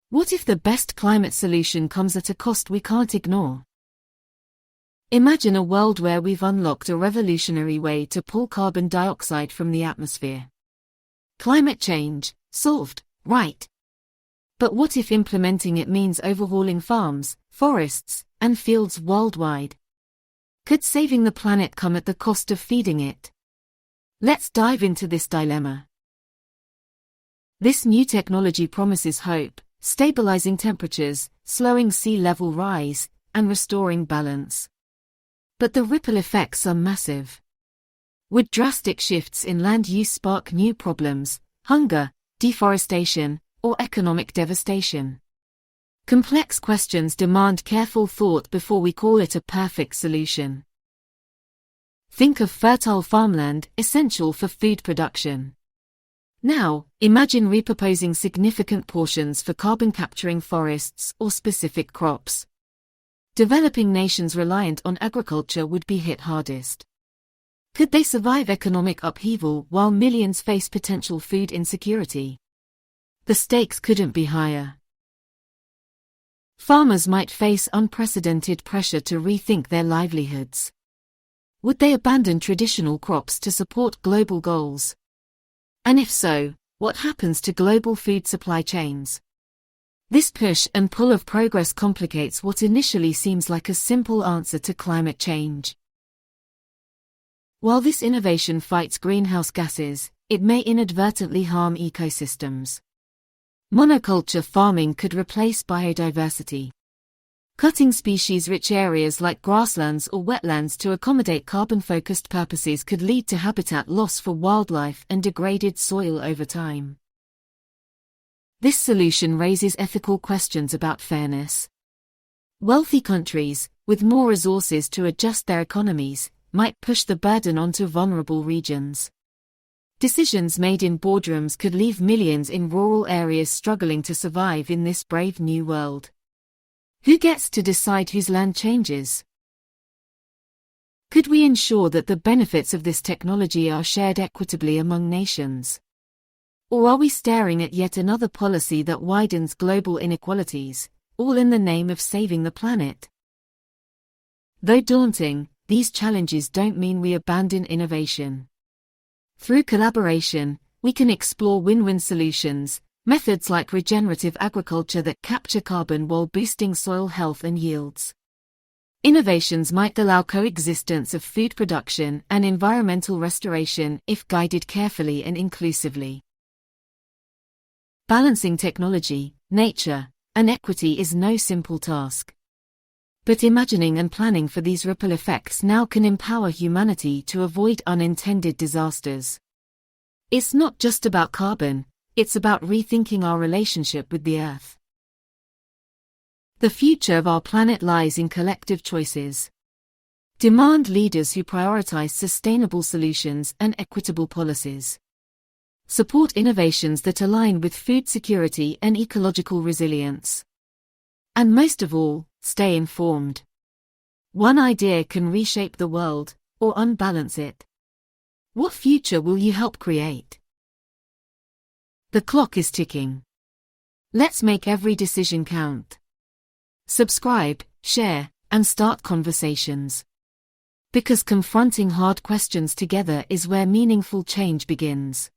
What if the best climate solution comes at a cost we can't ignore? Imagine a world where we've unlocked a revolutionary way to pull carbon dioxide from the atmosphere. Climate change, solved, right? But what if implementing it means overhauling farms, forests, and fields worldwide? Could saving the planet come at the cost of feeding it? Let's dive into this dilemma. This new technology promises hope, stabilizing temperatures, slowing sea level rise, and restoring balance. But the ripple effects are massive. Would drastic shifts in land use spark new problems, hunger, deforestation, or economic devastation? Complex questions demand careful thought before we call it a perfect solution. Think of fertile farmland, essential for food production. Now, imagine repurposing significant portions for carbon-capturing forests or specific crops. Developing nations reliant on agriculture would be hit hardest. Could they survive economic upheaval while millions face potential food insecurity? The stakes couldn't be higher. Farmers might face unprecedented pressure to rethink their livelihoods. Would they abandon traditional crops to support global goals? And if so, what happens to global food supply chains? This push and pull of progress complicates what initially seems like a simple answer to climate change. While this innovation fights greenhouse gases, it may inadvertently harm ecosystems. Monoculture farming could replace biodiversity. Cutting species-rich areas like grasslands or wetlands to accommodate carbon-focused purposes could lead to habitat loss for wildlife and degraded soil over time. This solution raises ethical questions about fairness. Wealthy countries, with more resources to adjust their economies, might push the burden onto vulnerable regions. Decisions made in boardrooms could leave millions in rural areas struggling to survive in this brave new world. Who gets to decide whose land changes? Could we ensure that the benefits of this technology are shared equitably among nations? Or are we staring at yet another policy that widens global inequalities, all in the name of saving the planet? Though daunting, these challenges don't mean we abandon innovation. Through collaboration, we can explore win-win solutions, methods like regenerative agriculture that capture carbon while boosting soil health and yields. Innovations might allow coexistence of food production and environmental restoration if guided carefully and inclusively. Balancing technology, nature, and equity is no simple task. But imagining and planning for these ripple effects now can empower humanity to avoid unintended disasters. It's not just about carbon, it's about rethinking our relationship with the Earth. The future of our planet lies in collective choices. Demand leaders who prioritize sustainable solutions and equitable policies. Support innovations that align with food security and ecological resilience. And most of all, stay informed. One idea can reshape the world, or unbalance it. What future will you help create? The clock is ticking. Let's make every decision count. Subscribe, share, and start conversations. Because confronting hard questions together is where meaningful change begins.